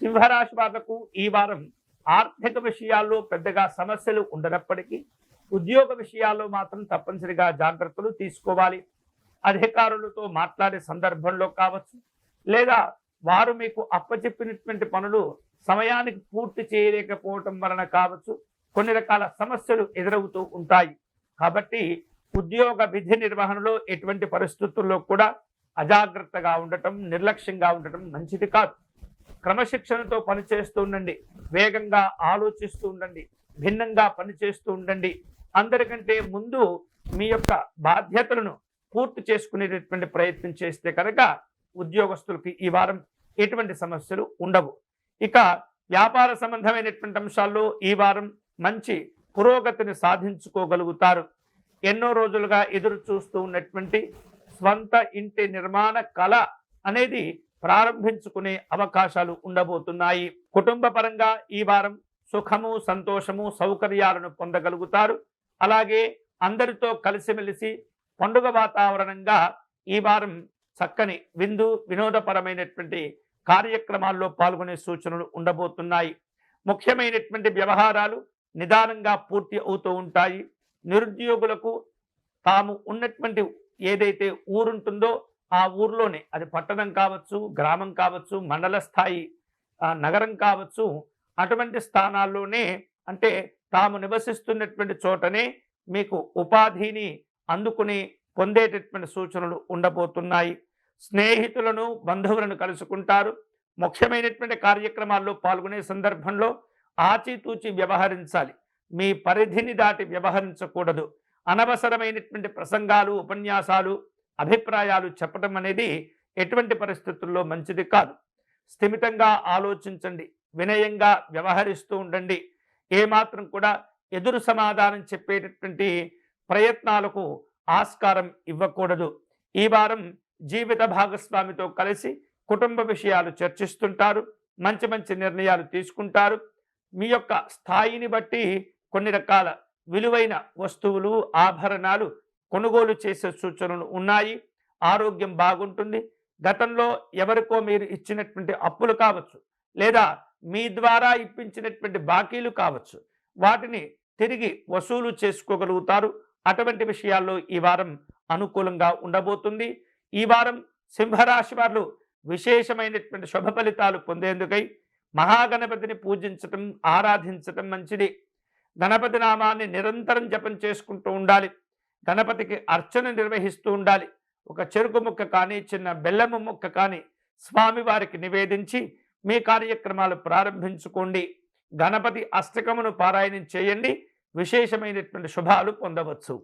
సింహరాశి వాళ్లకు ఈ వారం ఆర్థిక విషయాల్లో పెద్దగా సమస్యలు ఉండనప్పటికీ ఉద్యోగ విషయాల్లో మాత్రం తప్పనిసరిగా జాగ్రత్తలు తీసుకోవాలి. అధికారులతో మాట్లాడే సందర్భంలో కావచ్చు, లేదా వారు మీకు అప్పచెప్పినటువంటి పనులు సమయానికి పూర్తి చేయలేకపోవటం వలన కావచ్చు, కొన్ని రకాల సమస్యలు ఎదురవుతూ ఉంటాయి. కాబట్టి ఉద్యోగ విధి నిర్వహణలో ఎటువంటి పరిస్థితుల్లో కూడా అజాగ్రత్తగా ఉండటం, నిర్లక్ష్యంగా ఉండటం మంచిది కాదు. క్రమశిక్షణతో పనిచేస్తూ ఉండండి, వేగంగా ఆలోచిస్తూ ఉండండి, భిన్నంగా పనిచేస్తూ ఉండండి. అందరికంటే ముందు మీ యొక్క బాధ్యతలను పూర్తి చేసుకునేటటువంటి ప్రయత్నం చేస్తే కనుక ఉద్యోగస్తులకి ఈ వారం ఎటువంటి సమస్యలు ఉండవు. ఇక వ్యాపార సంబంధమైనటువంటి అంశాల్లో ఈ వారం మంచి పురోగతిని సాధించుకోగలుగుతారు. ఎన్నో రోజులుగా ఎదురు చూస్తూ ఉన్నటువంటి స్వంత ఇంటి నిర్మాణ కళ అనేది ప్రారంభించుకునే అవకాశాలు ఉండబోతున్నాయి. కుటుంబ పరంగా ఈ వారం సుఖము, సంతోషము, సౌకర్యాలను పొందగలుగుతారు. అలాగే అందరితో కలిసిమెలిసి పండుగ వాతావరణంగా ఈ వారం చక్కని విందు వినోదపరమైనటువంటి కార్యక్రమాల్లో పాల్గొనే సూచనలు ఉండబోతున్నాయి. ముఖ్యమైనటువంటి వ్యవహారాలు నిదానంగా పూర్తి అవుతూ ఉంటాయి. నిరుద్యోగులకు తాము ఉన్నటువంటి ఏదైతే ఊరుంటుందో ఆ ఊర్లోనే, అది పట్టణం కావచ్చు, గ్రామం కావచ్చు, మండల స్థాయి నగరం కావచ్చు, అటువంటి స్థానాల్లోనే, అంటే తాము నివసిస్తున్నటువంటి చోటనే మీకు ఉపాధిని అందుకుని పొందేటటువంటి సూచనలు ఉండబోతున్నాయి. స్నేహితులను, బంధువులను కలుసుకుంటారు. ముఖ్యమైనటువంటి కార్యక్రమాల్లో పాల్గొనే సందర్భంలో ఆచితూచి వ్యవహరించాలి. మీ పరిధిని దాటి వ్యవహరించకూడదు. అనవసరమైనటువంటి ప్రసంగాలు, ఉపన్యాసాలు, అభిప్రాయాలు చెప్పడం అనేది ఎటువంటి పరిస్థితుల్లో మంచిది కాదు. స్థిమితంగా ఆలోచించండి, వినయంగా వ్యవహరిస్తూ ఉండండి. ఏమాత్రం కూడా ఎదురు సమాధానం చెప్పేటటువంటి ప్రయత్నాలకు ఆస్కారం ఇవ్వకూడదు. ఈ వారం జీవిత భాగస్వామితో కలిసి కుటుంబ విషయాలు చర్చిస్తుంటారు. మంచి మంచి నిర్ణయాలు తీసుకుంటారు. మీ యొక్క స్థాయిని బట్టి కొన్ని రకాల విలువైన వస్తువులు, ఆభరణాలు కొనుగోలు చేసే సూచనలు ఉన్నాయి. ఆరోగ్యం బాగుంటుంది. గతంలో ఎవరికో మీరు ఇచ్చినటువంటి అప్పులు కావచ్చు, లేదా మీ ద్వారా ఇప్పించినటువంటి బాకీలు కావచ్చు, వాటిని తిరిగి వసూలు చేసుకోగలుగుతారు. అటువంటి విషయాల్లో ఈ వారం అనుకూలంగా ఉండబోతుంది. ఈ వారం సింహరాశి వారు విశేషమైనటువంటి శుభ ఫలితాలు పొందేందుకై మహాగణపతిని పూజించటం, ఆరాధించటం మంచిది. గణపతి నామాన్ని నిరంతరం జపం చేసుకుంటూ ఉండాలి. గణపతికి అర్చన నిర్వహిస్తూ ఉండాలి. ఒక చెరుకు ముక్క కానీ, చిన్న బెల్లము ముక్క కానీ స్వామివారికి నివేదించి మీ కార్యక్రమాలు ప్రారంభించుకోండి. గణపతి అష్టకమును పారాయణం చేయండి. విశేషమైనటువంటి శుభాలు పొందవచ్చు.